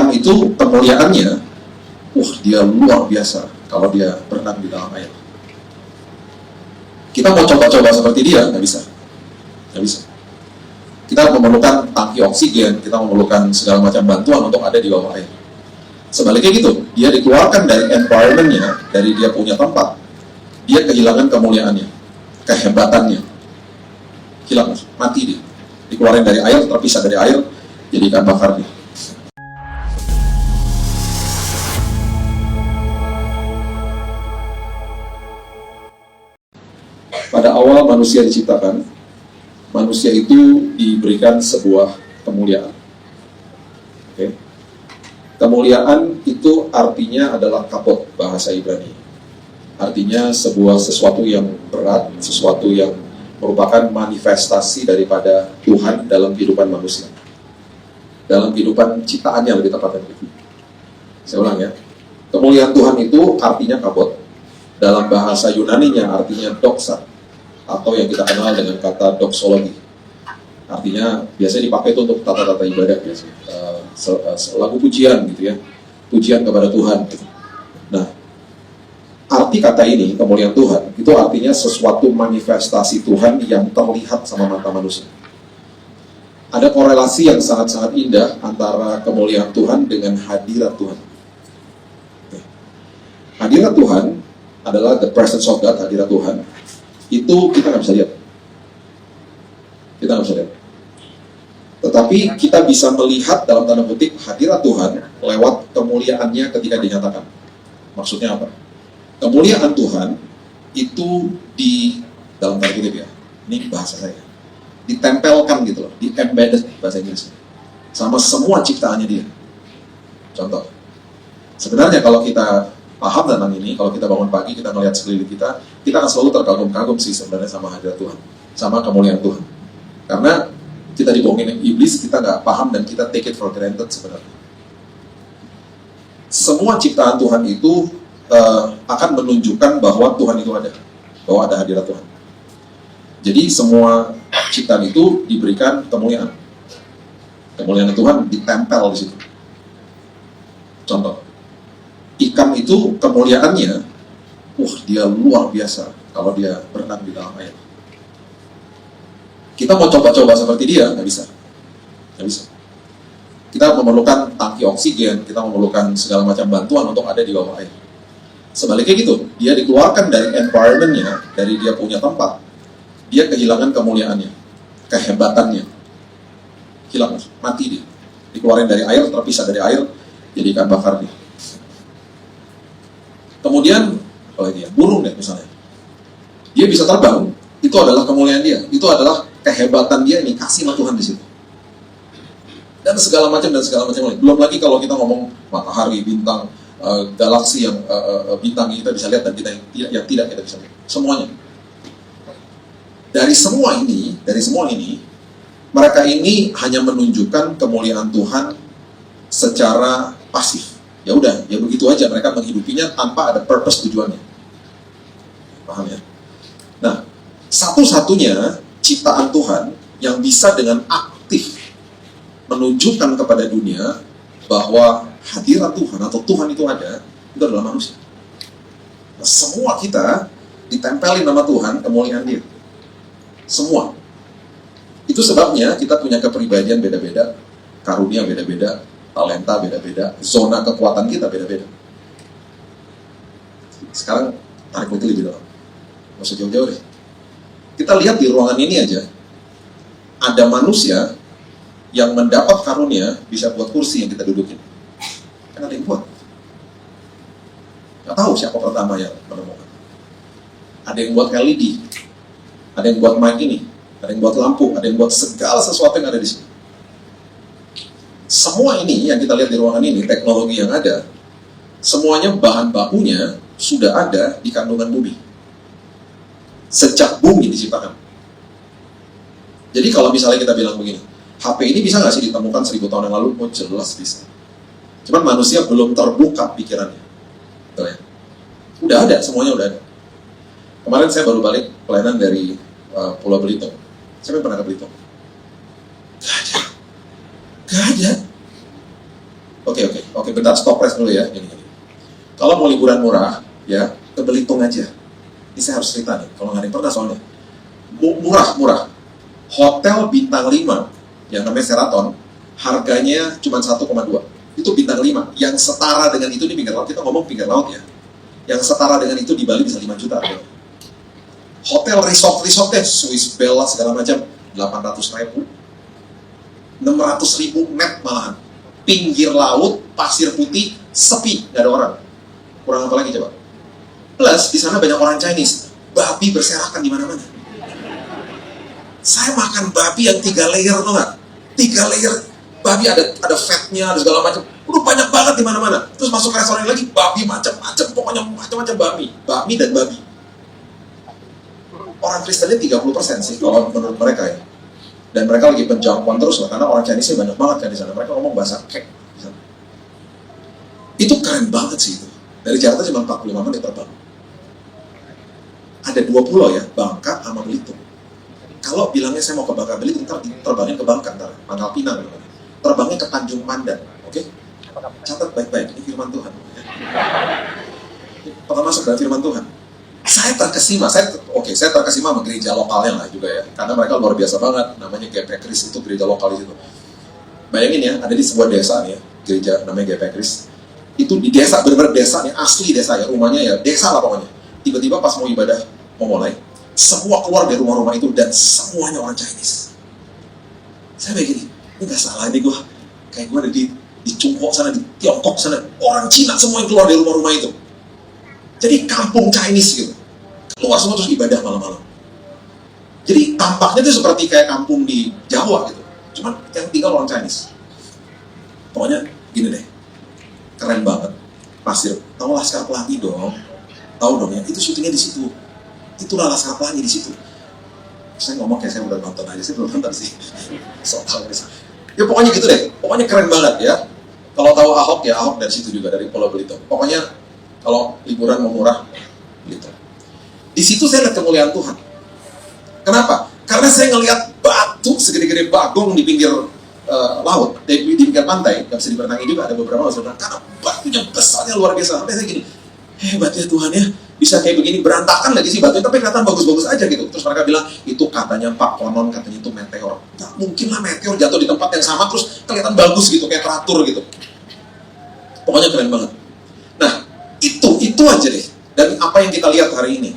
Ikan itu kemuliaannya, dia luar biasa kalau dia berenang di dalam air. Kita mau coba-coba seperti dia, nggak bisa. Nggak bisa. Kita memerlukan tangki oksigen, kita memerlukan segala macam bantuan untuk ada di bawah air. Sebaliknya gitu, dia dikeluarkan dari environment-nya, dari dia punya tempat, dia kehilangan kemuliaannya, kehebatannya, hilang, mati dia. Dikeluarin dari air, terpisah dari air, jadi ikan bakar dia. Pada awal manusia diciptakan, manusia itu diberikan sebuah kemuliaan. Okay. Kemuliaan itu artinya adalah kapot, bahasa Ibrani. Artinya sesuatu yang berat, sesuatu yang merupakan manifestasi daripada Tuhan dalam kehidupan manusia. Dalam kehidupan ciptaannya, lebih tepatnya. Saya ulang ya. Kemuliaan Tuhan itu artinya kapot. Dalam bahasa Yunaninya artinya doxa, atau yang kita kenal dengan kata doxologi. Artinya biasanya dipakai itu untuk tata-tata ibadah biasanya. Lagu pujian gitu ya. Pujian kepada Tuhan. Nah, arti kata ini, kemuliaan Tuhan, itu artinya sesuatu manifestasi Tuhan yang terlihat sama mata manusia. Ada korelasi yang sangat-sangat indah antara kemuliaan Tuhan dengan hadirat Tuhan. Hadirat Tuhan adalah the presence of God, hadirat Tuhan. Itu kita nggak bisa lihat. Kita nggak bisa lihat. Tetapi kita bisa melihat dalam tanda kutip hadirat Tuhan lewat kemuliaannya ketika dinyatakan. Maksudnya apa? Kemuliaan Tuhan itu di dalam tanda kutip ya. Ini bahasa saya. Ditempelkan gitu loh, di-embedded bahasa Inggris. Sama semua ciptaannya dia. Contoh. Sebenarnya kalau kita paham tentang ini, kalau kita bangun pagi, kita melihat sekeliling kita akan selalu terkagum-kagum sih sebenarnya sama hadirat Tuhan, sama kemuliaan Tuhan. Karena kita dibohongin iblis, kita nggak paham dan kita take it for granted sebenarnya. Semua ciptaan Tuhan itu akan menunjukkan bahwa Tuhan itu ada, bahwa ada hadirat Tuhan. Jadi semua ciptaan itu diberikan kemuliaan. Kemuliaan Tuhan ditempel di situ. Contoh, ikan itu kemuliaannya, dia luar biasa kalau dia berenang di dalam air. Kita mau coba-coba seperti dia, nggak bisa. Nggak bisa. Kita memerlukan tangki oksigen, kita memerlukan segala macam bantuan untuk ada di bawah air. Sebaliknya gitu, dia dikeluarkan dari environment-nya, dari dia punya tempat, dia kehilangan kemuliaannya, kehebatannya. Hilang, mati dia. Dikeluarin dari air, terpisah dari air, jadi ikan bakar dia. Kemudian, burung deh misalnya. Dia bisa terbang, itu adalah kemuliaan dia. Itu adalah kehebatan dia ini, kasih Tuhan di situ. Dan segala macam lain. Belum lagi kalau kita ngomong matahari, bintang, galaksi yang bintang kita bisa lihat dan kita yang tidak kita bisa lihat. Semuanya. Dari semua ini, mereka ini hanya menunjukkan kemuliaan Tuhan secara pasif. Ya udah, ya begitu aja mereka menghidupinya tanpa ada purpose tujuannya. Paham ya? Nah, satu-satunya ciptaan Tuhan yang bisa dengan aktif menunjukkan kepada dunia bahwa hadirat Tuhan atau Tuhan itu ada, itu adalah manusia. Nah, semua kita ditempelin nama Tuhan, kemuliaan dia. Semua. Itu sebabnya kita punya kepribadian beda-beda, karunia beda-beda, talenta beda-beda, zona kekuatan kita beda-beda. Sekarang tarik itu lebih dalam. Nggak usah jauh-jauh deh. Kita lihat di ruangan ini aja, ada manusia yang mendapat karunia bisa buat kursi yang kita dudukin. Kan ada yang buat. Nggak tahu siapa pertama yang menemukan. Ada yang buat LED, ada yang buat mic ini, ada yang buat lampu, ada yang buat segala sesuatu yang ada di sini. Semua ini yang kita lihat di ruangan ini, teknologi yang ada, semuanya bahan bakunya sudah ada di kandungan bumi. Sejak bumi diciptakan. Jadi kalau misalnya kita bilang begini, HP ini bisa nggak sih ditemukan 1000 tahun yang lalu? Oh jelas bisa. Cuman manusia belum terbuka pikirannya. Betul ya? Udah ada, semuanya udah ada. Kemarin saya baru balik pelayanan dari Pulau Belitung. Siapa yang pernah ke Belitung? Gak ada. Oke, bentar, stop press dulu ya. Gini. Kalau mau liburan murah, ya, ke Belitung aja. Ini saya harus cerita nih, kalau nggak ada yang pernah soalnya. Murah. Hotel bintang 5, yang namanya Sheraton, harganya cuma 1,2. Itu bintang 5. Yang setara dengan itu di pinggir laut, kita ngomong pinggir laut ya. Yang setara dengan itu di Bali bisa 5 juta. Ya. Hotel resort-resortnya, Swiss Bella segala macam, 800.000. 600.000 net malahan. Pinggir laut, pasir putih, sepi, nggak ada orang. Kurang apa lagi coba? Plus di sana banyak orang Chinese, babi berserakan di mana-mana. Saya makan babi yang 3 layer, tuh nggak? 3 layer babi, ada fatnya, ada segala macam. Udah banyak banget di mana-mana. Terus masuk ke restoran lagi, babi macam-macam, pokoknya macam-macam babi dan babi. Orang Kristennya 30% sih kalau menurut mereka ya. Dan mereka lagi penjangkauan terus lah, karena orang Chinese-nya banyak banget kan di sana. Mereka ngomong bahasa kek di sana. Itu keren banget sih itu. Dari Jakarta cuma 45 menit terbang. Ada 2 pulau ya, Bangka sama Belitung. Kalau bilangnya saya mau ke Bangka Belitung, ntar terbangin ke Bangka, ntar Pangkal Pinang. Terbangnya ke Tanjung Pandan, oke? Catat baik-baik, ini firman Tuhan. Pertama masuk dari firman Tuhan. Saya terkesima sama gereja lokalnya lah juga ya, karena mereka luar biasa banget, namanya GP Kris, itu gereja lokal di situ. Bayangin ya, ada di sebuah desa nih ya, gereja namanya GP Kris. Itu di desa, benar-benar desa nih, asli desa ya, rumahnya ya, desa lah pokoknya. Tiba-tiba pas mau ibadah, mau mulai, semua keluar dari rumah-rumah itu, dan semuanya orang Chinese. Saya begini, ini gak salah nih gue, kayak gue ada di Cungkok sana, di Tiongkok sana, orang Cina semua yang keluar dari rumah-rumah itu. Jadi kampung Chinese gitu. Keluar semua terus ibadah malam-malam. Jadi tampaknya itu seperti kayak kampung di Jawa gitu. Cuman yang tinggal orang Chinese. Pokoknya gini deh. Keren banget. Pasir. Tahu Laskar Pelangi dong. Tahu dong ya. Itu syutingnya di situ. Itulah Laskar Pelangi di situ. Saya ngomong kayak saya udah nonton aja. Saya belum nonton sih. Soal ya pokoknya gitu deh. Pokoknya keren banget ya. Kalau tahu Ahok ya Ahok dari situ juga, dari Pulau Belitung. Pokoknya kalau liburan mau murah gitu. Di situ saya lihat kemuliaan Tuhan. Kenapa? Karena saya ngelihat batu segede-gede bagong di pinggir laut, di pinggir pantai, nggak bisa diberenangi juga, ada beberapa orang karena batunya besarnya luar biasa. Sampai saya gini, hebat ya Tuhan ya, bisa kayak begini, berantakan lagi sih batunya, tapi kelihatan bagus-bagus aja gitu. Terus mereka bilang, itu katanya Pak Konon, katanya itu meteor. Nggak mungkin lah meteor jatuh di tempat yang sama, terus kelihatan bagus gitu, kayak teratur gitu. Pokoknya keren banget. Nah, itu aja deh. Dan apa yang kita lihat hari ini,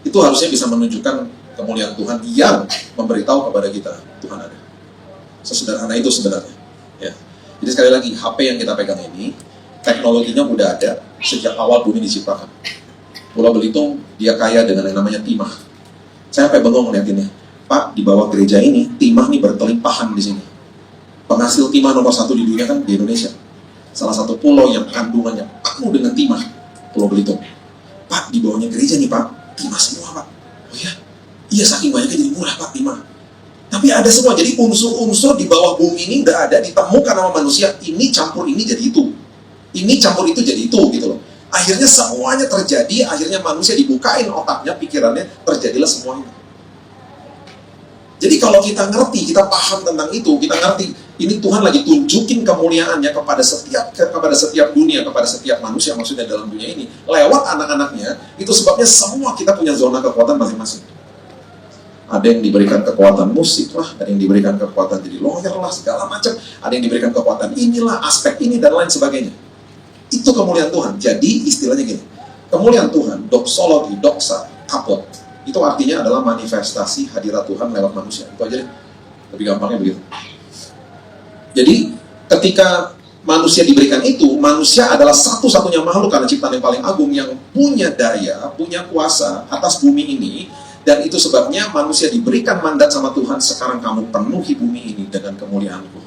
itu harusnya bisa menunjukkan kemuliaan Tuhan yang memberitahu kepada kita Tuhan ada. Sesederhana itu sebenarnya. Ya. Jadi sekali lagi, HP yang kita pegang ini, teknologinya udah ada sejak awal bumi diciptakan. Pulau Belitung, dia kaya dengan yang namanya timah. Saya sampai bengong ngeliatinnya. Pak, di bawah gereja ini, timah nih berkelimpahan di sini. Penghasil timah nomor 1 di dunia kan di Indonesia. Salah satu pulau yang kandungannya penuh dengan timah, Pulau Belitung. Pak, di bawahnya gereja nih Pak, timah semua Pak. Oh ya? Iya, saking banyaknya jadi murah Pak timah. Tapi ada semua, jadi unsur-unsur di bawah bumi ini udah ada, ditemukan sama manusia. Ini campur ini jadi itu. Ini campur itu jadi itu gitu loh. Akhirnya semuanya terjadi, akhirnya manusia dibukain otaknya, pikirannya, terjadilah semuanya. Jadi kalau kita ngerti, kita paham tentang itu, kita ngerti, ini Tuhan lagi tunjukin kemuliaannya kepada setiap dunia, kepada setiap manusia, maksudnya dalam dunia ini, lewat anak-anaknya. Itu sebabnya semua kita punya zona kekuatan masing-masing. Ada yang diberikan kekuatan musik lah, ada yang diberikan kekuatan jadi lawyer lah, segala macam. Ada yang diberikan kekuatan inilah, aspek ini, dan lain sebagainya. Itu kemuliaan Tuhan. Jadi istilahnya gini, kemuliaan Tuhan, doksologi, doksa, kapot, itu artinya adalah manifestasi hadirat Tuhan lewat manusia. Itu aja deh, lebih gampangnya begitu. Jadi ketika manusia diberikan itu, manusia adalah satu-satunya makhluk karena ciptaan yang paling agung yang punya daya, punya kuasa atas bumi ini. Dan itu sebabnya manusia diberikan mandat sama Tuhan, sekarang kamu penuhi bumi ini dengan kemuliaanku.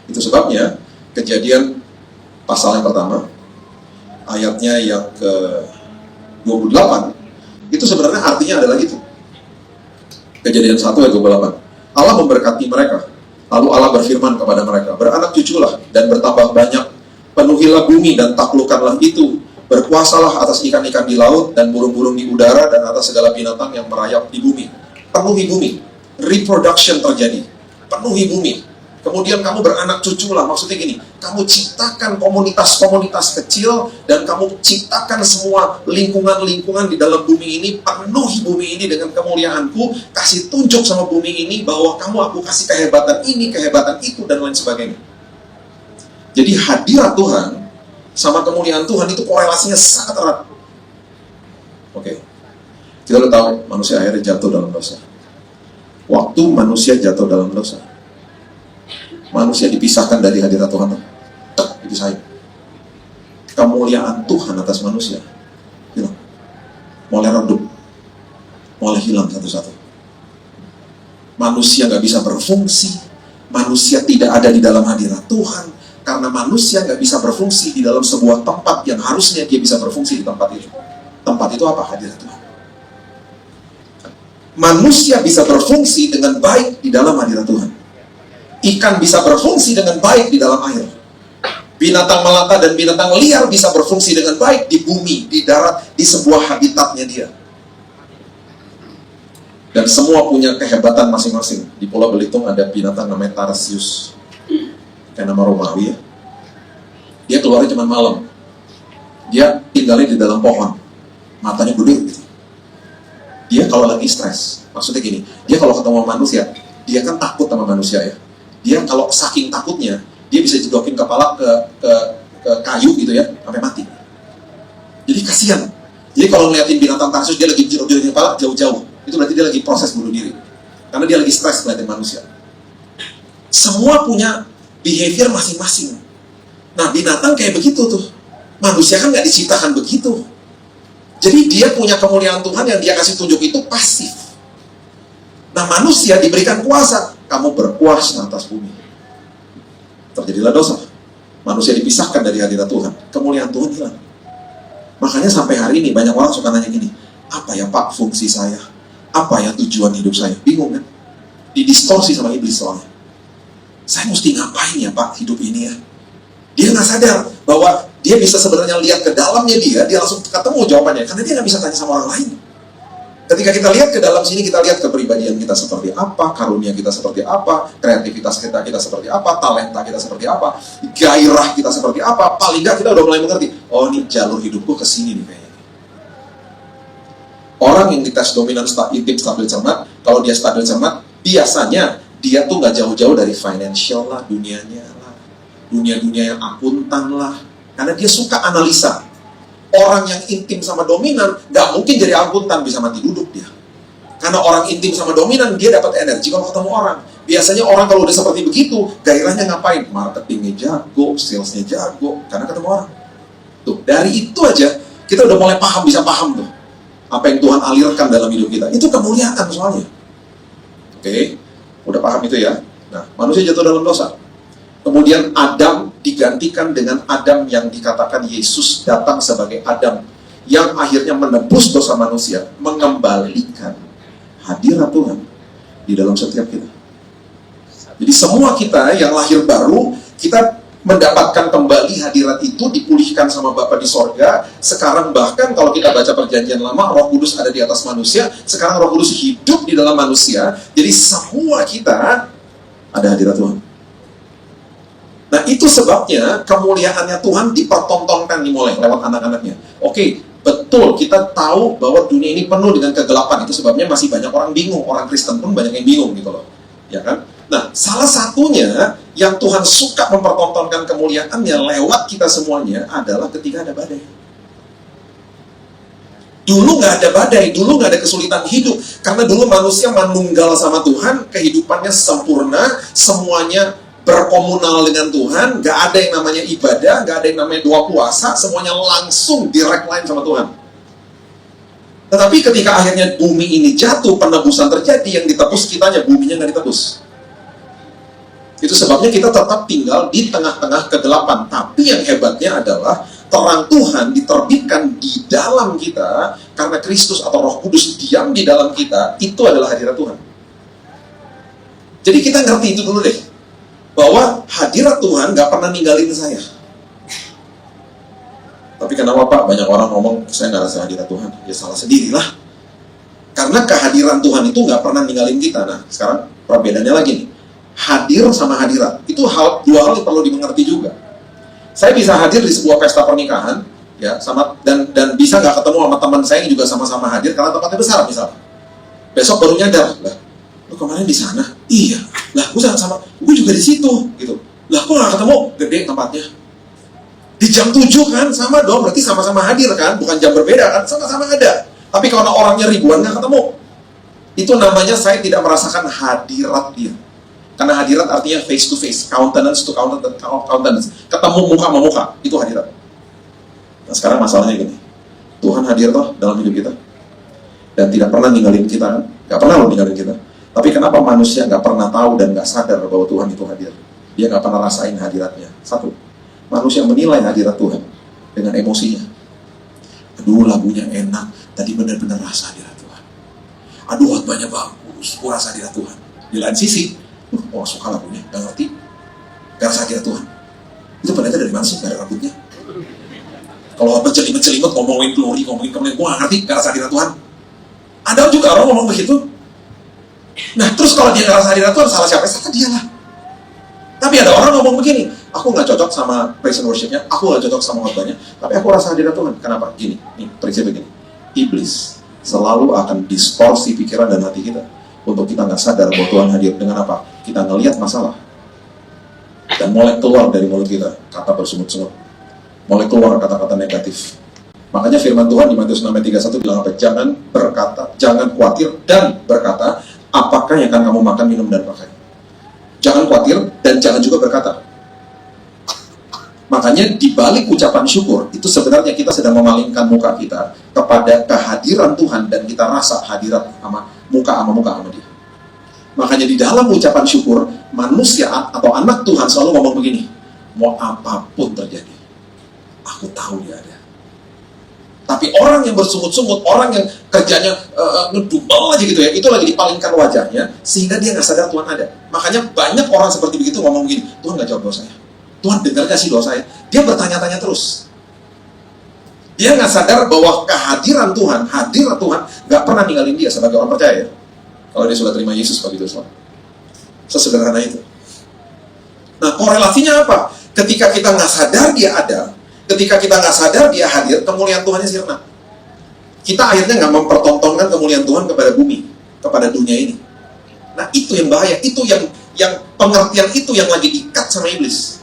Itu sebabnya Kejadian pasal yang pertama, ayatnya yang ke-28, itu sebenarnya artinya adalah gitu. Kejadian 1 ayat 28. Allah memberkati mereka. Lalu Allah berfirman kepada mereka, beranak cuculah dan bertambah banyak, penuhilah bumi dan taklukkanlah itu, berkuasalah atas ikan-ikan di laut dan burung-burung di udara dan atas segala binatang yang merayap di bumi. Penuhi bumi, reproduction terjadi, penuhi bumi. Kemudian kamu beranak cucu lah, maksudnya gini, kamu ciptakan komunitas-komunitas kecil, dan kamu ciptakan semua lingkungan-lingkungan di dalam bumi ini, penuhi bumi ini dengan kemuliaanku, kasih tunjuk sama bumi ini bahwa aku kasih kehebatan ini, kehebatan itu, dan lain sebagainya. Jadi hadirat Tuhan sama kemuliaan Tuhan itu korelasinya sangat erat. Oke. Kita udah tahu manusia akhirnya jatuh dalam dosa. Waktu manusia jatuh dalam dosa, manusia dipisahkan dari hadirat Tuhan. Dipisahin. Kemuliaan Tuhan atas manusia hilang. Mulai redup. Mulai hilang satu-satu. Manusia gak bisa berfungsi. Manusia tidak ada di dalam hadirat Tuhan. Karena manusia gak bisa berfungsi di dalam sebuah tempat yang harusnya dia bisa berfungsi di tempat itu. Tempat itu apa? Hadirat Tuhan. Manusia bisa berfungsi dengan baik di dalam hadirat Tuhan. Ikan bisa berfungsi dengan baik di dalam air. Binatang melata dan binatang liar bisa berfungsi dengan baik di bumi, di darat, di sebuah habitatnya dia. Dan semua punya kehebatan masing-masing. Di Pulau Belitung ada binatang namanya Tarsius. Kayak nama Romawi ya. Dia keluarnya cuma malam. Dia tinggalnya di dalam pohon. Matanya gede gitu. Dia kalau lagi stres, maksudnya gini, dia kalau ketemu manusia, dia kan takut sama manusia ya. Dia kalau saking takutnya, dia bisa jedokin kepala ke kayu gitu ya, sampai mati. Jadi kasihan. Jadi kalau ngeliatin binatang Tarsius, dia lagi jedokin kepala jauh-jauh. Itu berarti dia lagi proses bunuh diri. Karena dia lagi stres ngeliatin manusia. Semua punya behavior masing-masing. Nah, binatang kayak begitu tuh. Manusia kan nggak diciptakan begitu. Jadi dia punya kemuliaan Tuhan yang dia kasih tunjuk itu pasif. Nah, manusia diberikan kuasa. Kamu berkuasa atas bumi. Terjadilah dosa. Manusia dipisahkan dari hadirat Tuhan. Kemuliaan Tuhan hilang. Makanya sampai hari ini banyak orang suka nanya gini, apa ya Pak fungsi saya? Apa ya tujuan hidup saya? Bingung kan? Didistorsi sama iblis soalnya. Saya mesti ngapain ya Pak hidup ini ya? Dia nggak sadar bahwa dia bisa sebenarnya lihat ke dalamnya dia langsung ketemu jawabannya. Karena dia nggak bisa tanya sama orang lain. Ketika kita lihat ke dalam sini, kita lihat kepribadian kita seperti apa, karunia kita seperti apa, kreativitas kita seperti apa, talenta kita seperti apa, gairah kita seperti apa. Paling nggak kita udah mulai mengerti, oh ini jalur hidupku ke sini nih kayaknya. Orang yang dites dominan intip stabil cermat, kalau dia stabil cermat, biasanya dia tuh nggak jauh-jauh dari financial lah, dunianya lah, dunia-dunia yang akuntan lah. Karena dia suka analisa. Orang yang intim sama dominan gak mungkin jadi akuntan, bisa mati duduk dia. Karena orang intim sama dominan, dia dapat energi kalau ketemu orang. Biasanya orang kalau udah seperti begitu, gairahnya ngapain? Marketingnya jago, salesnya jago, karena ketemu orang. Tuh, dari itu aja kita udah mulai paham, bisa paham tuh apa yang Tuhan alirkan dalam hidup kita. Itu kemuliaan soalnya. Oke, udah paham itu ya. Nah, manusia jatuh dalam dosa. Kemudian Adam digantikan dengan Adam yang dikatakan Yesus datang sebagai Adam yang akhirnya menebus dosa manusia, mengembalikan hadirat Tuhan di dalam setiap kita. Jadi semua kita yang lahir baru, kita mendapatkan kembali hadirat itu, dipulihkan sama Bapa di sorga. Sekarang bahkan kalau kita baca perjanjian lama, Roh Kudus ada di atas manusia. Sekarang Roh Kudus hidup di dalam manusia. Jadi semua kita ada hadirat Tuhan. Nah, itu sebabnya kemuliaannya Tuhan dipertontonkan dimulai lewat anak-anaknya. Oke, betul, kita tahu bahwa dunia ini penuh dengan kegelapan. Itu sebabnya masih banyak orang bingung. Orang Kristen pun banyak yang bingung gitu loh. Ya kan? Nah, salah satunya yang Tuhan suka mempertontonkan kemuliaannya lewat kita semuanya adalah ketika ada badai. Dulu nggak ada badai, dulu nggak ada kesulitan hidup. Karena dulu manusia manunggal sama Tuhan, kehidupannya sempurna, semuanya berkomunal dengan Tuhan, gak ada yang namanya ibadah, gak ada yang namanya doa puasa, semuanya langsung direct line sama Tuhan. Tetapi ketika akhirnya bumi ini jatuh, penebusan terjadi, yang ditebus kitanya, buminya gak ditebus. Itu sebabnya kita tetap tinggal di tengah-tengah kegelapan. Tapi yang hebatnya adalah terang Tuhan diterbitkan di dalam kita, karena Kristus atau Roh Kudus diam di dalam kita, itu adalah hadirat Tuhan. Jadi kita ngerti itu dulu deh, bahwa hadirat Tuhan gak pernah ninggalin saya. Tapi kenapa Pak? Banyak orang ngomong, saya gak rasa hadirat Tuhan. Ya salah sendirilah. Karena kehadiran Tuhan itu gak pernah ninggalin kita. Nah, sekarang perbedaannya lagi nih. Hadir sama hadirat itu dua hal yang perlu dimengerti juga. Saya bisa hadir di sebuah pesta pernikahan, ya, dan bisa nggak ketemu sama teman saya yang juga sama-sama hadir karena tempatnya besar misalnya. Besok baru nyadar, lah, lu kemarin di sana? Iya, lah, gue juga di situ, gitu. Lah, kok nggak ketemu? Gede tempatnya. Di jam 7 kan, sama dong, berarti sama-sama hadir kan, bukan jam berbeda kan, sama-sama ada. Tapi kalau orangnya ribuan nggak ketemu, itu namanya saya tidak merasakan hadirat dia. Karena hadirat artinya face to face, countenance to countenance, ketemu muka sama muka, itu hadirat. Nah sekarang masalahnya gini, Tuhan hadir toh dalam hidup kita, dan tidak pernah ninggalin kita kan, nggak pernah loh ninggalin kita. Tapi kenapa manusia nggak pernah tahu dan nggak sadar bahwa Tuhan itu hadir? Dia nggak pernah rasain hadiratnya. Satu, manusia menilai hadirat Tuhan dengan emosinya. Aduh lagunya enak, tadi benar-benar rasa hadirat Tuhan. Aduh khotbahnya bagus, gua rasa hadirat Tuhan. Di lain sisi, suka lagunya, gak ngerti, gak rasa hadirat Tuhan. Itu pendeta dari mana sih, gak ada rambutnya? Kalau berjelimut-jelimut, ngomongin glory, ngomongin kemudian, gue gak ngerti, gak rasa hadirat Tuhan. Ada juga orang ngomong begitu. Nah, terus kalau dia gak rasa hadirat Tuhan, salah siapa? Salah dia lah. Tapi ada orang ngomong begini, aku gak cocok sama praise and worship-nya, aku gak cocok sama khotbahnya, tapi aku rasa hadirat Tuhan. Kenapa? Gini, nih, prinsip begini. Iblis selalu akan distorsi pikiran dan hati kita untuk kita nggak sadar bahwa Tuhan hadir. Dengan apa? Kita ngelihat masalah dan mulai keluar dari mulut kita kata bersungut-sungut, mulai keluar kata-kata negatif. Makanya firman Tuhan di Matius 6:31 bilang apa? Jangan khawatir dan berkata, apakah yang akan kamu makan, minum, dan pakai. Jangan khawatir dan jangan juga berkata. Makanya di balik ucapan syukur itu sebenarnya kita sedang memalingkan muka kita kepada kehadiran Tuhan dan kita rasa hadirat sama muka sama dia. Makanya di dalam ucapan syukur, manusia atau anak Tuhan selalu ngomong begini, mau apapun terjadi, aku tahu dia ada. Tapi orang yang bersungut-sungut, orang yang kerjanya ngedumel aja gitu ya, itu lagi dipalingkan wajahnya, sehingga dia nggak sadar Tuhan ada. Makanya banyak orang seperti begitu ngomong begini, Tuhan nggak jawab doa saya, Tuhan dengar gak sih doa saya? Dia bertanya-tanya terus. Dia nggak sadar bahwa kehadiran Tuhan, hadirat Tuhan nggak pernah ninggalin dia sebagai orang percaya. Kalau dia sudah terima Yesus sebagai Tuhan, sesederhana itu. Nah korelasinya apa? Ketika kita nggak sadar dia ada, ketika kita nggak sadar dia hadir, kemuliaan Tuhannya sirna. Kita akhirnya nggak mempertontonkan kemuliaan Tuhan kepada bumi, kepada dunia ini. Nah itu yang bahaya, itu yang pengertian itu yang lagi diikat sama iblis.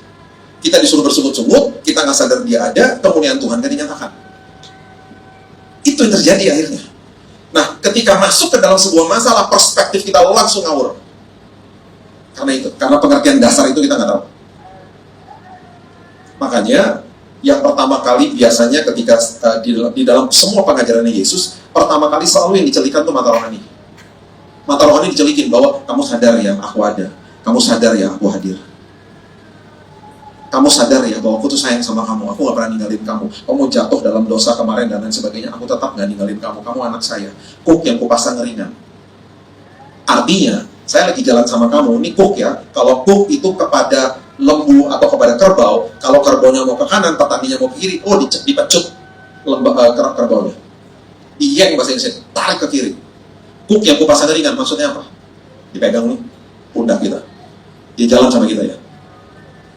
Kita disuruh bersungut-sungut, kita nggak sadar dia ada, kemuliaan Tuhan kan dinyatakan. Itu yang terjadi akhirnya. Nah, ketika masuk ke dalam sebuah masalah, perspektif kita langsung ngawur. Karena pengertian dasar itu kita nggak tahu. Makanya, yang pertama kali biasanya ketika di dalam semua pengajarannya Yesus, pertama kali selalu yang dicelikan tuh mata rohani. Mata rohani dicelikin bahwa kamu sadar ya, aku ada. Kamu sadar ya, aku hadir. Kamu sadar ya bahwa aku tuh sayang sama kamu, aku gak pernah ninggalin kamu. Kamu jatuh dalam dosa kemarin dan lain sebagainya, aku tetap gak ninggalin kamu. Kamu anak saya, kuk yang kupasang ringan. Artinya, saya lagi jalan sama kamu, ini kuk ya. Kalau kuk itu kepada lembu atau kepada kerbau, kalau kerbaunya mau ke kanan, petaninya mau ke kiri, dipecut kerbaunya. Iya yang bahasa Indonesia, tarik ke kiri. Kuk yang kupasang ringan, maksudnya apa? Dipegang nih, pundak kita. Dia jalan sama kita ya.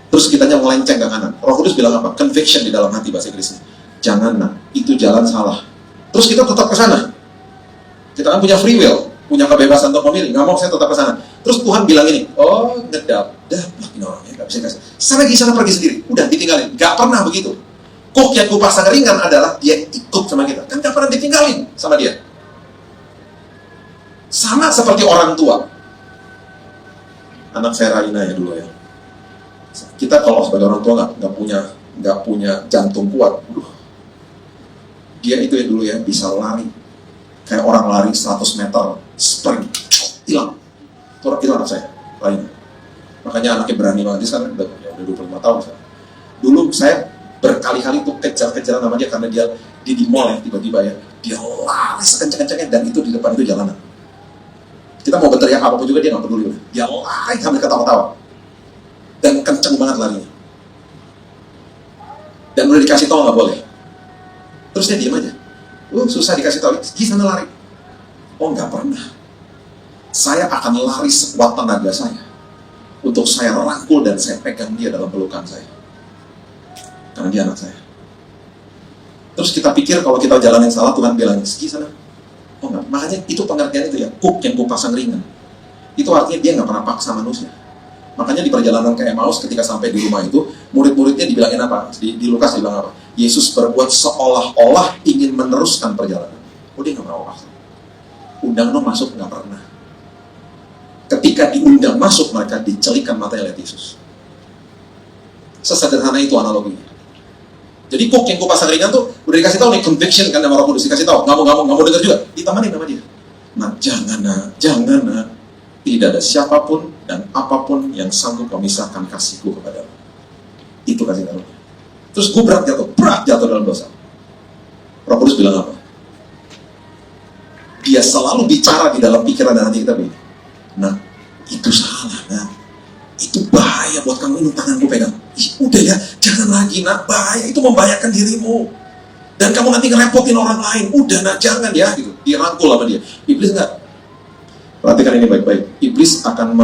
Terus kitanya melenceng ke kanan. Roh Kudus bilang apa? Conviction di dalam hati bahasa Inggrisnya. Jangan nak, itu jalan salah. Terus kita tetap ke sana. Kita kan punya free will, punya kebebasan untuk memilih. Nggak mau saya tetap ke sana. Terus Tuhan bilang ini, oh ngedap, ini orangnya nggak bisa kasih. Sana pergi sendiri. Udah ditinggalin. Nggak pernah begitu. Kok yang kupasang ringan adalah dia ikut sama kita. Kan nggak pernah ditinggalin sama dia. Sama seperti orang tua. Anak saya Raina ya dulu ya. Kita kalau sebagai orang tua nggak punya jantung kuat, dia itu ya dulu ya bisa lari kayak orang lari 100 meter sprint, hilang. Itu anak saya, lain. Makanya anaknya berani banget, dia sekarang udah 25 tahun. Dulu saya berkali-kali tuh kejar-kejaran sama dia karena dia di mall ya tiba-tiba ya dia lari sekencang-kencangnya dan itu di depan itu jalanan. Kita mau berteriak apapun juga dia nggak peduli, dia lari sambil ketawa-tawa. Dan kenceng banget larinya. Dan udah dikasih tahu nggak boleh. Terus dia diam aja. Susah dikasih tahu. Sana lari. Oh nggak pernah. Saya akan lari sekuat tenaga saya. untuk saya rangkul dan saya pegang dia dalam pelukan saya. Karena dia anak saya. Terus kita pikir kalau kita jalan yang salah, Tuhan bilang, "Pergi sana." Oh enggak, makanya itu pengertian itu ya, kuk yang kupasang ringan. Itu artinya dia nggak pernah paksa manusia. Makanya di perjalanan ke Emmaus ketika sampai di rumah itu, murid-muridnya dibilangin apa? Di Lukas dibilang apa? Yesus berbuat seolah-olah ingin meneruskan perjalanan. Oh, dia nggak pernah paksa. Undang dong masuk, nggak pernah. Ketika diundang masuk, mereka dicelikan matanya oleh Yesus. Sesederhana itu analoginya. Jadi kok yang kupasang ringan tuh udah dikasih tahu nih, conviction kan sama Roh Kudus, dikasih tahu, nggak mau dengar juga, ditemani sama dia. Nah, jangan nak, tidak ada siapapun dan apapun yang sanggup memisahkan kasihku kepadamu. Itu kasih tahu. Terus gue berat jatuh dalam dosa. Roh Kudus bilang apa? Dia selalu bicara di dalam pikiran dan hati kita begini. Nah, itu salah, nah. Itu bahaya buat kamu, ini tanganku pegang. Udah ya, jangan lagi nak, bahaya, itu membahayakan dirimu. Dan kamu nanti ngerepotin orang lain. Udah nak, jangan ya, gitu. Dirangkul sama dia. Iblis enggak. Perhatikan ini baik-baik. Iblis akan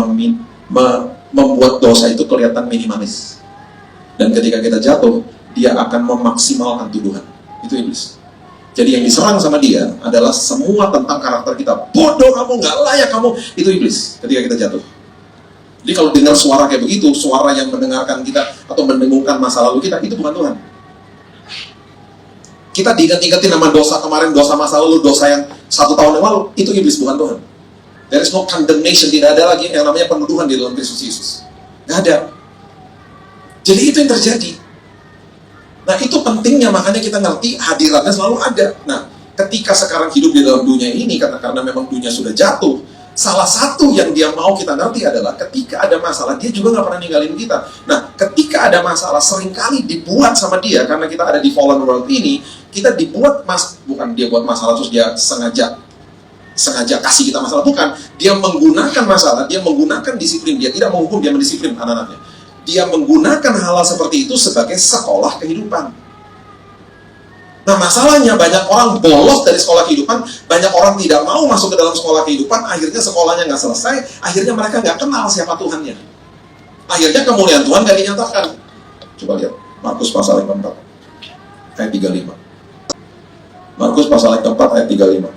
membuat dosa itu kelihatan minimalis. Dan ketika kita jatuh, dia akan memaksimalkan tuduhan. Itu iblis. Jadi yang diserang sama dia adalah semua tentang karakter kita. Bodoh kamu, nggak layak kamu. Itu iblis ketika kita jatuh. Jadi kalau dengar suara kayak begitu, suara yang mendengarkan kita atau mendengungkan masa lalu kita, itu bukan Tuhan. Kita diingat-ingatin nama dosa kemarin, dosa masa lalu, dosa yang 1 tahun yang lalu, itu iblis, bukan Tuhan. There is no condemnation, tidak ada lagi yang namanya penuduhan di dalam Kristus Yesus. Nggak ada. Jadi itu yang terjadi. Nah, itu pentingnya, makanya kita ngerti hadiratnya selalu ada. Nah, ketika sekarang hidup di dalam dunia ini, karena memang dunia sudah jatuh, salah satu yang dia mau kita ngerti adalah ketika ada masalah, dia juga nggak pernah ninggalin kita. Nah, ketika ada masalah, seringkali dibuat sama dia, karena kita ada di fallen world ini, kita dibuat, bukan dia buat masalah terus dia sengaja kasih kita masalah, bukan. Dia menggunakan masalah, dia menggunakan disiplin, dia tidak menghukum, dia mendisiplin anak-anaknya. Dia menggunakan hal-hal seperti itu sebagai sekolah kehidupan. Nah, masalahnya banyak orang bolos dari sekolah kehidupan, banyak orang tidak mau masuk ke dalam sekolah kehidupan, akhirnya sekolahnya nggak selesai, akhirnya mereka nggak kenal siapa Tuhannya. Akhirnya kemuliaan Tuhan nggak dinyatakan. Coba lihat, Markus pasal yang keempat, ayat 35. Markus pasal yang keempat, ayat 35.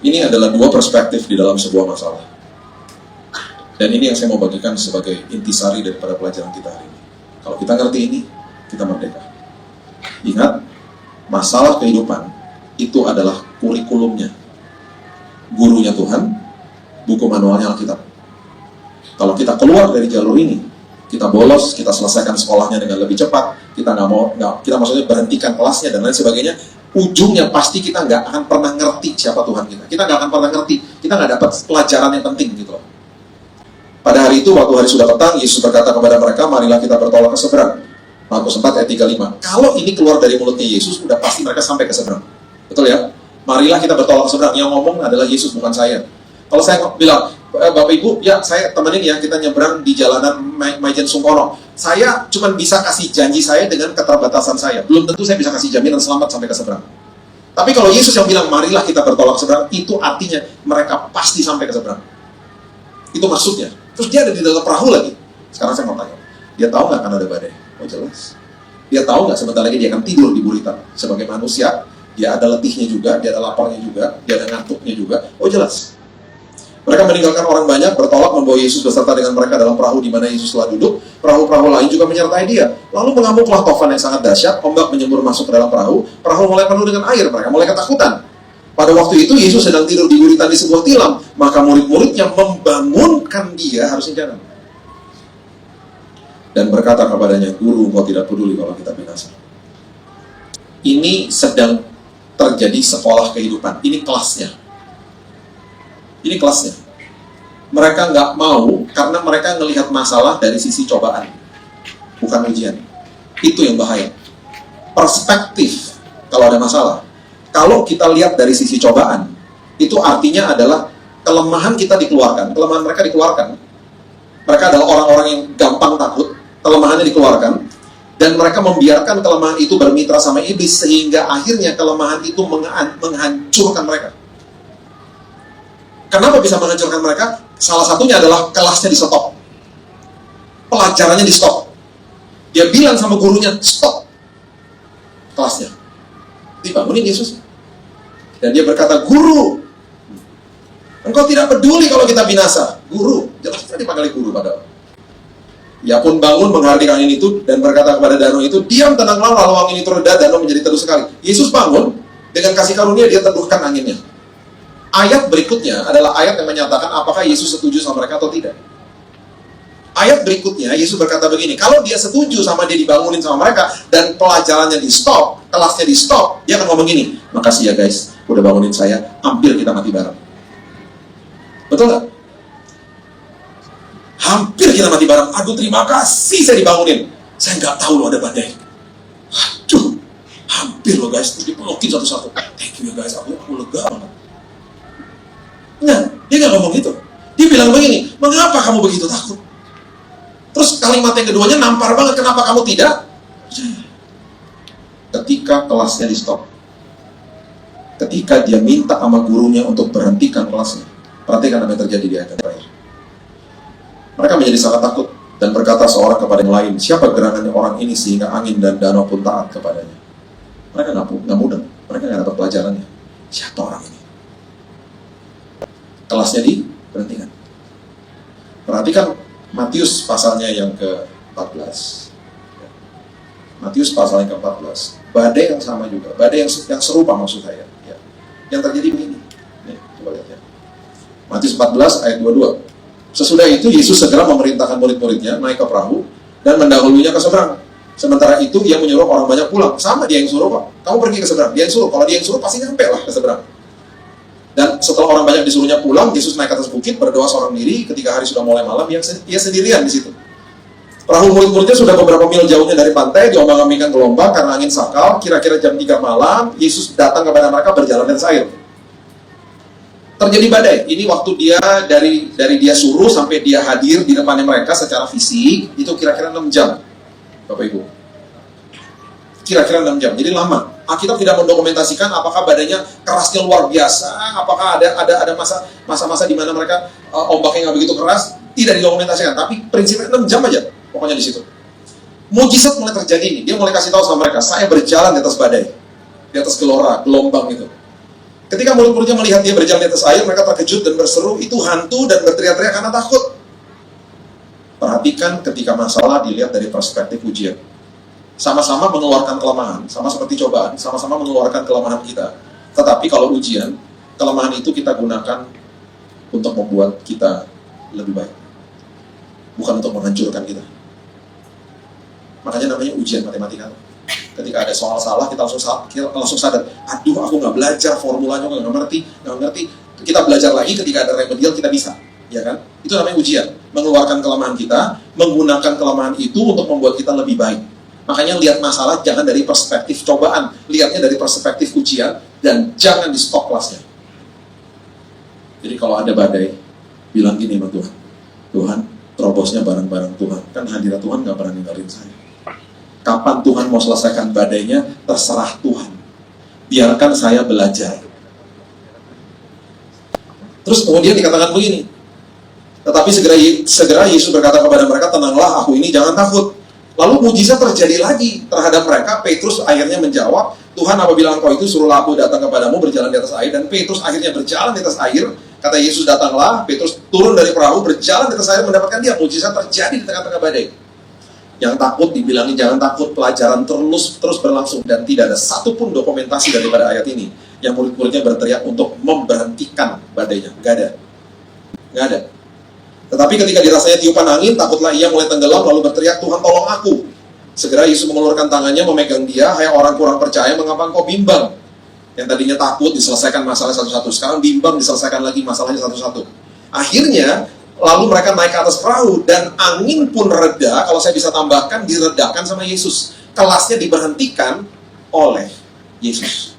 Ini adalah dua perspektif di dalam sebuah masalah. Dan ini yang saya mau bagikan sebagai intisari daripada pelajaran kita hari ini. Kalau kita ngerti ini, kita merdeka. Ingat, masalah kehidupan itu adalah kurikulumnya. Gurunya Tuhan, buku manualnya Alkitab. Kalau kita keluar dari jalur ini, kita bolos, kita selesaikan sekolahnya dengan lebih cepat, kita kita maksudnya berhentikan kelasnya dan lain sebagainya, ujungnya pasti kita nggak akan pernah ngerti siapa Tuhan kita. Kita nggak akan pernah ngerti, kita nggak dapat pelajaran yang penting gitu. Pada hari itu, waktu hari sudah petang, Yesus berkata kepada mereka, marilah kita bertolak ke seberang. Markus 4 ayat 35. Kalau ini keluar dari mulutnya Yesus, udah pasti mereka sampai ke seberang. Betul ya? Marilah kita bertolak ke seberang. Yang ngomong adalah Yesus, bukan saya. Kalau saya bilang, Bapak Ibu, ya saya temenin ya, kita nyebrang di jalanan Maijen Sungkono. Saya cuma bisa kasih janji saya dengan keterbatasan saya. Belum tentu saya bisa kasih jaminan selamat sampai ke seberang. Tapi kalau Yesus yang bilang, marilah kita bertolak ke seberang, itu artinya mereka pasti sampai ke seberang. Itu maksudnya. Terus dia ada di dalam perahu lagi. Sekarang saya mau tanya, dia tahu nggak akan ada badai? Oh jelas. Dia tahu nggak sebentar lagi dia akan tidur di buritan. Sebagai manusia, dia ada letihnya juga, dia ada laparnya juga, dia ada ngantuknya juga. Oh jelas. Mereka meninggalkan orang banyak, bertolak membawa Yesus beserta dengan mereka dalam perahu di mana Yesus telah duduk. Perahu-perahu lain juga menyertai dia. Lalu mengamuklah tofan yang sangat dahsyat, ombak menyembur masuk ke dalam perahu. Perahu mulai penuh dengan air, mereka mulai ketakutan. Pada waktu itu Yesus sedang tidur di buritan di sebuah tilam. Maka murid-muridnya membangunkan dia, harusnya jangan. Dan berkata kepadanya, Guru, engkau tidak peduli kalau kita binasa. Ini sedang terjadi sekolah kehidupan. Ini kelasnya. Ini kelasnya. Mereka nggak mau karena mereka melihat masalah dari sisi cobaan, bukan ujian. Itu yang bahaya. Perspektif kalau ada masalah. Kalau kita lihat dari sisi cobaan, itu artinya adalah kelemahan kita dikeluarkan, kelemahan mereka dikeluarkan. Mereka adalah orang-orang yang gampang takut, kelemahannya dikeluarkan, dan mereka membiarkan kelemahan itu bermitra sama iblis, sehingga akhirnya kelemahan itu menghancurkan mereka. Kenapa bisa menghancurkan mereka? Salah satunya adalah kelasnya di stop, pelajarannya di stop. Dia bilang sama gurunya, stop kelasnya. Dibangunin Yesus. Dan dia berkata, guru, engkau tidak peduli kalau kita binasa. Guru, jelas kita dipanggil guru padahal. Ia pun bangun menghadapi angin itu dan berkata kepada danau itu, diam, tenanglah, lalu angin itu reda, danau menjadi teduh sekali. Yesus bangun, dengan kasih karunia dia teduhkan anginnya. Ayat berikutnya adalah ayat yang menyatakan apakah Yesus setuju sama mereka atau tidak. Ayat berikutnya, Yesus berkata begini, kalau dia setuju sama dia dibangunin sama mereka, dan pelajarannya di stop, kelasnya di stop, dia akan ngomong gini, makasih ya guys, udah bangunin saya, hampir kita mati bareng. Betul gak? Hampir kita mati bareng. Aduh, terima kasih saya dibangunin. Saya nggak tahu loh ada badai. Aduh, hampir loh guys. Terus dipelukin satu-satu. Thank you ya guys, aku lega banget. Nah, dia nggak ngomong gitu. Dia bilang begini, mengapa kamu begitu takut? Terus kalimat yang keduanya nampar banget, kenapa kamu tidak? Ketika kelasnya di stop. Ketika dia minta sama gurunya untuk berhentikan kelasnya. Perhatikan apa yang terjadi di ayat terakhir. Mereka menjadi sangat takut dan berkata seorang kepada yang lain, siapa gerangannya orang ini sehingga angin dan danau pun taat kepadanya. Mereka nggak mudeng, mereka nggak dapat pelajarannya. Siapa orang ini? Kelasnya diberhentikan. Perhatikan Matius pasalnya yang ke-14. Matius pasalnya ke-14. Badai yang sama juga, badai yang serupa maksud saya. Ya. Yang terjadi begini. Nih, coba lihat ya. Matius 14 ayat 22. Sesudah itu Yesus segera memerintahkan murid-muridnya naik ke perahu dan mendahulunya ke seberang. Sementara itu dia menyuruh orang banyak pulang. Sama dia yang suruh kok. Kamu pergi ke seberang. Dia yang suruh. Kalau dia yang suruh pasti nyampe lah ke seberang. Dan setelah orang banyak disuruhnya pulang, Yesus naik ke atas bukit berdoa seorang diri. Ketika hari sudah mulai malam, dia sendirian di situ. Perahu murid-muridnya sudah beberapa mil jauhnya dari pantai, diombang-ambingkan gelombang karena angin sakal. Kira-kira jam 3 malam, Yesus datang kepada mereka berjalan di atas air. Terjadi badai. Ini waktu dia dari dia suruh sampai dia hadir di depannya mereka secara fisik itu kira-kira 6 jam, Bapak Ibu. Kira-kira 6 jam. Jadi lama. Alkitab tidak mendokumentasikan apakah badainya kerasnya luar biasa, apakah ada masa-masa di mana mereka ombaknya nggak begitu keras, tidak didokumentasikan. Tapi prinsipnya 6 jam aja, pokoknya di situ. Mujizat mulai terjadi ini. Dia mulai kasih tahu sama mereka, saya berjalan di atas badai, di atas gelora, gelombang itu. Ketika murid-muridnya melihat dia berjalan di atas air, mereka terkejut dan berseru, itu hantu, dan berteriak-teriak karena takut. Perhatikan ketika masalah dilihat dari perspektif ujian. Sama-sama mengeluarkan kelemahan, sama seperti cobaan, sama-sama mengeluarkan kelemahan kita. Tetapi kalau ujian, kelemahan itu kita gunakan untuk membuat kita lebih baik. Bukan untuk menghancurkan kita. Makanya namanya ujian matematika. Ketika ada soal salah, kita langsung sadar, aduh aku nggak belajar formulanya, nggak ngerti. Kita belajar lagi, ketika ada remedial kita bisa, ya kan? Itu namanya ujian, mengeluarkan kelemahan kita, menggunakan kelemahan itu untuk membuat kita lebih baik. Makanya lihat masalah jangan dari perspektif cobaan, lihatnya dari perspektif ujian, dan jangan di stop kelasnya. Jadi kalau ada badai, bilang gini sama Tuhan, Tuhan, terobosnya bareng-bareng Tuhan, kan hadirat Tuhan nggak pernah ninggalin saya. Kapan Tuhan mau selesaikan badainya, terserah Tuhan. Biarkan saya belajar. Terus kemudian dikatakan begini, tetapi segera Yesus berkata kepada mereka, tenanglah, aku ini, jangan takut. Lalu mujizat terjadi lagi terhadap mereka. Petrus akhirnya menjawab, Tuhan apabila engkau itu, suruhlah aku datang kepadamu berjalan di atas air. Dan Petrus akhirnya berjalan di atas air. Kata Yesus, datanglah. Petrus turun dari perahu, berjalan di atas air, mendapatkan dia. Mujizat terjadi di tengah-tengah badai. Yang takut dibilangin jangan takut, pelajaran terus berlangsung, dan tidak ada satupun dokumentasi daripada ayat ini yang murid-muridnya berteriak untuk memberhentikan badainya. Nggak ada. Tetapi ketika dirasanya tiupan angin, takutlah ia mulai tenggelam lalu berteriak, Tuhan tolong aku. Segera Yesus mengeluarkan tangannya memegang dia, hai orang kurang percaya, mengapa engkau bimbang? Yang tadinya takut diselesaikan masalah satu-satu, sekarang bimbang diselesaikan lagi masalahnya satu-satu. Akhirnya lalu mereka naik ke atas perahu dan angin pun reda. Kalau saya bisa tambahkan, diredakan sama Yesus. Kelasnya diberhentikan oleh Yesus,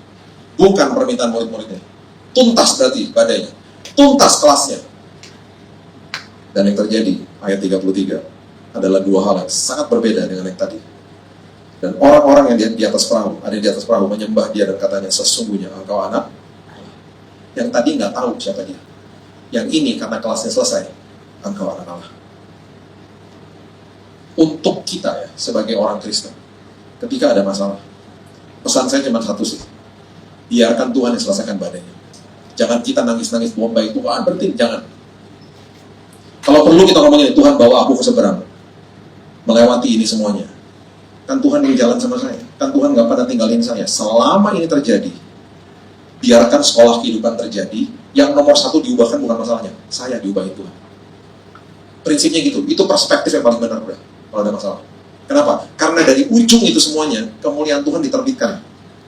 bukan permintaan murid-muridnya. Tuntas berarti badainya, tuntas kelasnya. Dan yang terjadi, ayat 33 adalah dua hal yang sangat berbeda dengan yang tadi. Dan orang-orang yang di atas perahu, ada di atas perahu, menyembah dia dan katanya, sesungguhnya engkau anak. Yang tadi nggak tahu siapa dia. Yang ini karena kelasnya selesai, engkau anak Allah. Untuk kita ya, sebagai orang Kristen, ketika ada masalah, pesan saya cuma satu sih, biarkan Tuhan yang selesaikan badainya. Jangan kita nangis-nangis bombay, Tuhan berhenti, jangan. Kalau perlu kita ngomongin, Tuhan bawa aku ke seberang, melewati ini semuanya. Kan Tuhan yang jalan sama saya, kan Tuhan gak pernah tinggalin saya. Selama ini terjadi, biarkan sekolah kehidupan terjadi. Yang nomor satu diubahkan bukan masalahnya, saya diubahin Tuhan. Prinsipnya gitu, itu perspektif yang paling benar udah, kalau ada masalah. Kenapa? Karena dari ujung itu semuanya, kemuliaan Tuhan diterbitkan.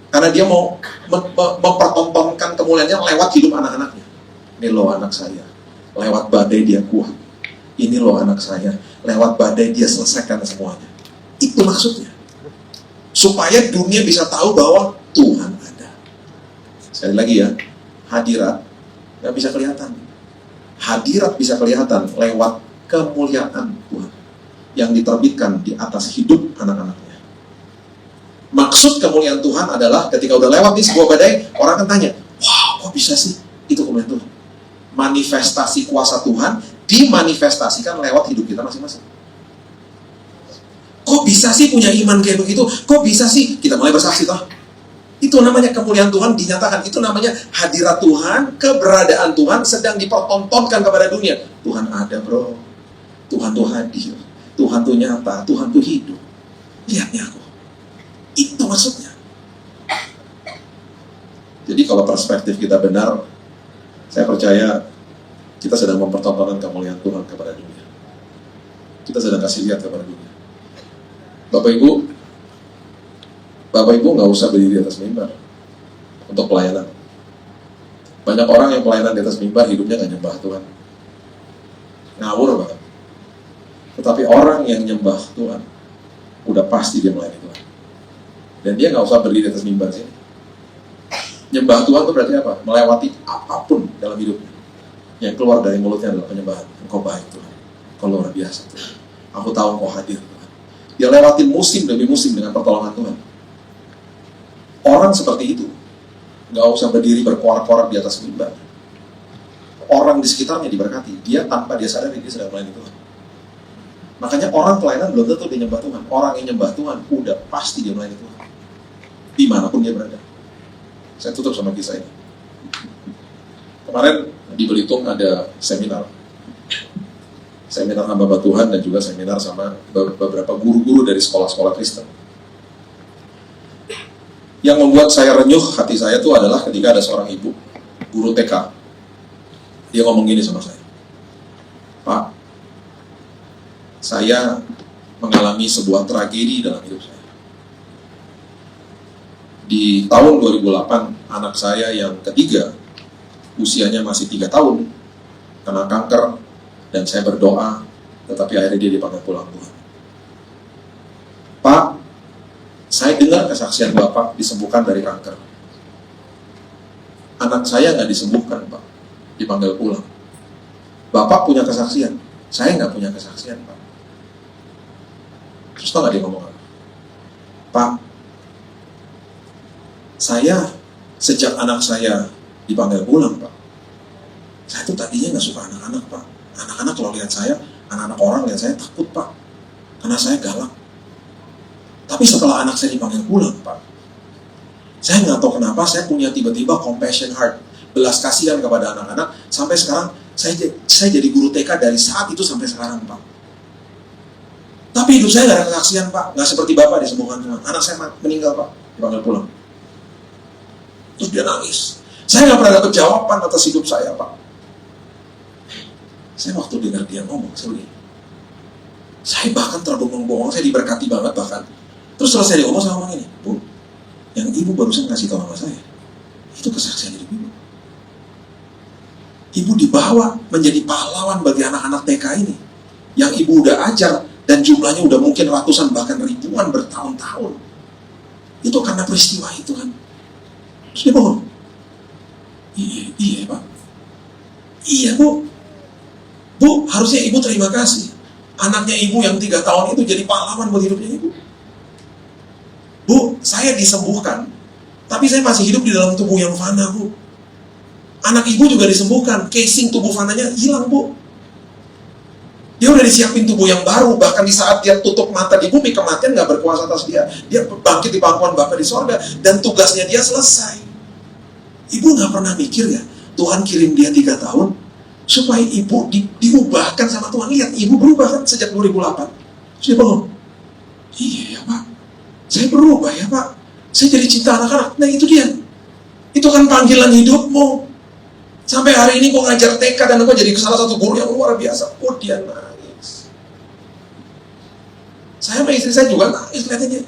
Karena dia mau mempertontonkan kemuliaannya lewat hidup anak-anaknya. Ini loh anak saya, lewat badai dia kuat. Ini loh anak saya, lewat badai dia selesaikan semuanya. Itu maksudnya. Supaya dunia bisa tahu bahwa Tuhan ada. Sekali lagi ya, hadirat gak bisa kelihatan. Hadirat bisa kelihatan lewat kemuliaan Tuhan yang diterbitkan di atas hidup anak-anaknya. Maksud kemuliaan Tuhan adalah ketika udah lewat di sebuah badai, orang akan tanya, wow, kok bisa sih? Itu kemuliaan Tuhan. Manifestasi kuasa Tuhan dimanifestasikan lewat hidup kita masing-masing. Kok bisa sih punya iman kayak begitu? Kok bisa sih? Kita mulai bersaksi toh. Itu namanya kemuliaan Tuhan dinyatakan. Itu namanya hadirat Tuhan, keberadaan Tuhan sedang dipertontonkan kepada dunia. Tuhan ada bro. Tuhan tuh hadir. Tuhan tuh nyata. Tuhan tuh hidup. Lihatnya aku. Itu maksudnya. Jadi kalau perspektif kita benar, saya percaya kita sedang mempertontonkan kemuliaan Tuhan kepada dunia. Kita sedang kasih lihat kepada dunia. Bapak Ibu nggak usah berdiri di atas mimbar untuk pelayanan. Banyak orang yang pelayanan di atas mimbar hidupnya nggak nyembah Tuhan, ngawur banget. Tetapi orang yang nyembah Tuhan, udah pasti dia melayani Tuhan. Dan dia nggak usah berdiri di atas mimbar sih. Nyembah Tuhan itu berarti apa? Melewati apapun dalam hidupnya. Yang keluar dari mulutnya adalah penyembahan. Engkau baik Tuhan, Engkau luar biasa Tuhan. Aku tahu Engkau hadir Tuhan. Dia lewatin musim demi musim dengan pertolongan Tuhan. Orang seperti itu nggak usah berdiri berkoar-koar di atas mimbar. Orang di sekitarnya diberkati. Dia tanpa dia sadari dia sedang melayani Tuhan. Makanya orang pelayanan belum tentu dia nyembah Tuhan. Orang yang nyembah Tuhan udah pasti dia melayani Tuhan, dimanapun dia berada. Saya tutup sama kisah ini. Kemarin di Belitung ada seminar hamba Tuhan dan juga seminar sama beberapa guru-guru dari sekolah-sekolah Kristen. Yang membuat saya renyuh hati saya itu adalah ketika ada seorang ibu, guru TK. Dia ngomong gini sama saya, Pak, saya mengalami sebuah tragedi dalam hidup saya. Di tahun 2008, anak saya yang ketiga, usianya masih 3 tahun, kena kanker, dan saya berdoa, tetapi akhirnya dia dipanggil pulang Tuhan. Pak, saya dengar kesaksian Bapak disembuhkan dari kanker. Anak saya nggak disembuhkan, Pak, dipanggil pulang. Bapak punya kesaksian, saya nggak punya kesaksian, Pak. Terus tau nggak dia ngomong apa? Pak, saya sejak anak saya dipanggil pulang, Pak, saya tuh tadinya nggak suka anak-anak, Pak. Anak-anak kalau lihat saya, anak-anak orang lihat saya takut, Pak, karena saya galak. Tapi setelah anak saya dipanggil pulang, Pak, saya nggak tahu kenapa saya punya tiba-tiba compassion heart, belas kasihan kepada anak-anak. Sampai sekarang saya jadi guru TK dari saat itu sampai sekarang, Pak. Tapi hidup saya nggak ada kesaksian, Pak, nggak seperti Bapak disembuhkan Tuhan. Anak saya meninggal, Pak, dipanggil pulang. Terus dia nangis. Saya nggak pernah dapat jawaban atas hidup saya, Pak. Saya waktu dengar dia ngomong, saya bahkan terbongong-bongong, saya diberkati banget bahkan. Terus selesai dia ngomong, saya ngomong ini, Bu, yang ibu barusan kasih tahu sama saya, itu kesaksian hidup ibu. Ibu dibawa menjadi pahlawan bagi anak-anak TK ini, yang ibu udah ajar, dan jumlahnya udah mungkin ratusan bahkan ribuan bertahun-tahun. Itu karena peristiwa itu kan. Terus dia bohong. Iya Pak. Iya Bu. Bu, harusnya ibu terima kasih. Anaknya ibu yang 3 tahun itu jadi pahlawan buat hidupnya ibu. Bu, saya disembuhkan, tapi saya masih hidup di dalam tubuh yang fana, Bu. Anak ibu juga disembuhkan, casing tubuh fananya hilang, Bu. Dia udah disiapin tubuh yang baru, bahkan di saat dia tutup mata di bumi, kematian nggak berkuasa atas dia. Dia bangkit di pangkuan Bapa di sorga, dan tugasnya dia selesai. Ibu nggak pernah mikir ya, Tuhan kirim dia 3 tahun, supaya ibu diubahkan sama Tuhan. Lihat, ibu berubah kan sejak 2008. Saya bangun, iya ya Pak, saya berubah ya Pak, saya jadi cinta anak-anak. Nah itu dia, itu kan panggilan hidupmu. Sampai hari ini gue ngajar TK dan gue jadi salah satu guru yang luar biasa. Oh dia nangis. Saya sama istri saya juga nangis lihatnya.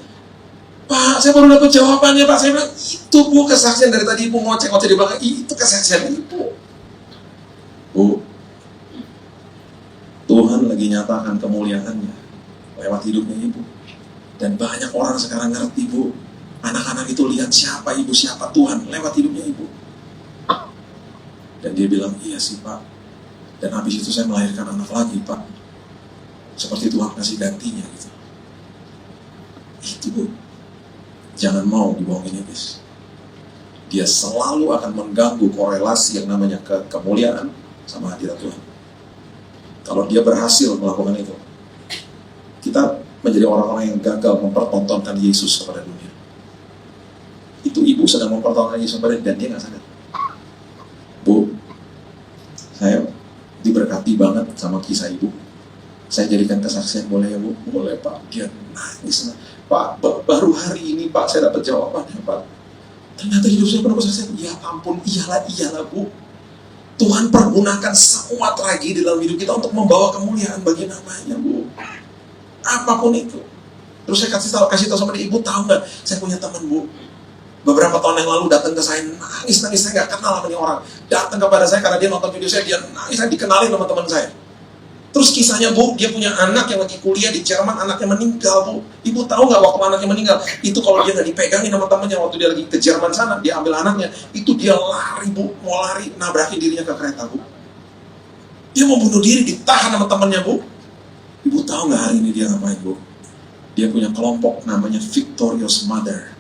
Pak, saya baru dapat jawabannya Pak. Saya bilang, itu Bu kesaksian dari tadi Ibu ngoceh-ngoceh di belakang. Itu kesaksian Ibu. Bu, Tuhan lagi nyatakan kemuliaannya lewat hidupnya Ibu. Dan banyak orang sekarang ngerti Bu. Anak-anak itu lihat siapa Ibu, siapa Tuhan lewat hidupnya Ibu. Dan dia bilang, iya sih Pak. Dan habis itu saya melahirkan anak lagi Pak. Seperti Tuhan kasih gantinya gitu. Itu Bu. Jangan mau dibohongin iblis. Dia selalu akan mengganggu korelasi yang namanya kemuliaan sama hadirat Tuhan. Kalau dia berhasil melakukan itu, kita menjadi orang-orang yang gagal mempertontonkan Yesus kepada dunia. Itu ibu sedang mempertontonkan Yesus kepada dunia dan dia nggak sadar. Bu, saya diberkati banget sama kisah ibu. Saya jadikan kesaksian, boleh ya Bu? Boleh Pak. Dia nangis. Pak, baru hari ini Pak saya dapat jawabannya Pak. Ternyata hidup saya penuh kesaksian. Ya ampun, iyalah Bu. Tuhan pergunakan semua tragedi dalam hidup kita untuk membawa kemuliaan bagi namanya Bu. Apapun itu. Terus saya kasih tahu sama dia, Ibu tahu nggak? Saya punya teman Bu. Beberapa tahun yang lalu datang ke saya, nangis, saya nggak kenal sama ini orang. Datang kepada saya karena dia nonton video saya, dia nangis, saya dikenalin sama teman saya. Terus kisahnya Bu, dia punya anak yang lagi kuliah di Jerman, anaknya meninggal Bu. Ibu tahu nggak waktu anaknya meninggal? Itu kalau dia nggak dipegangin sama temannya waktu dia lagi ke Jerman sana, dia ambil anaknya, itu dia lari Bu, mau lari, nabrakin dirinya ke kereta Bu. Dia mau bunuh diri, ditahan sama temannya Bu. Ibu tahu nggak hari ini dia ngapain Bu? Dia punya kelompok namanya Victorious Mother.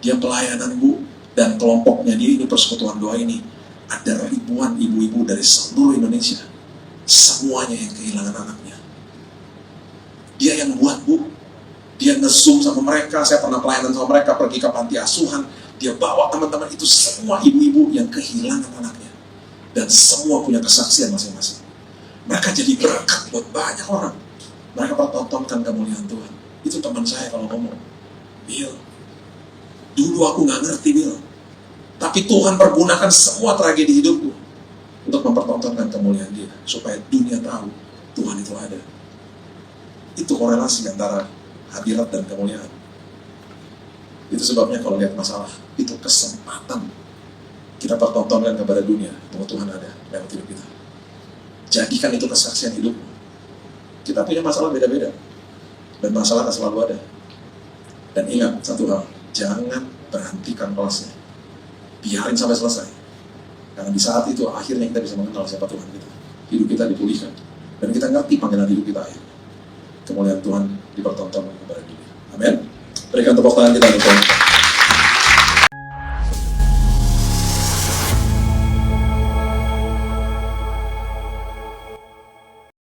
Dia pelayanan Bu, dan kelompoknya dia ini persekutuan doa ini ada ribuan ibu-ibu dari seluruh Indonesia, semuanya yang kehilangan anaknya. Dia yang buat Bu, dia nge-zoom sama mereka. Saya pernah pelayanan sama mereka, pergi ke panti asuhan, dia bawa teman-teman itu semua ibu-ibu yang kehilangan anaknya, dan semua punya kesaksian masing-masing. Mereka jadi berkat buat banyak orang. Mereka pertontonkan kemuliaan Tuhan. Itu teman saya kalau ngomong, Bill, dulu aku nggak ngerti Bill, tapi Tuhan pergunakan semua tragedi hidupku untuk mempertontonkan kemuliaan Dia, supaya dunia tahu Tuhan itu ada. Itu korelasi antara hadirat dan kemuliaan. Itu sebabnya kalau lihat masalah, itu kesempatan kita pertontonkan kepada dunia bahwa Tuhan ada lewat hidup kita. Jadikan itu kesaksian hidup. Kita punya masalah beda-beda, dan masalah akan selalu ada. Dan ingat satu hal, jangan berhentikan kelasnya. Biarin sampai selesai. Karena di saat itu akhirnya kita bisa mengenal siapa Tuhan kita. Hidup kita dipulihkan. Dan kita ngerti panggilan hidup kita akhirnya. Kemuliaan Tuhan dipertontonkan kepada dunia. Amin. Berikan tepuk tangan kita untuk Tuhan.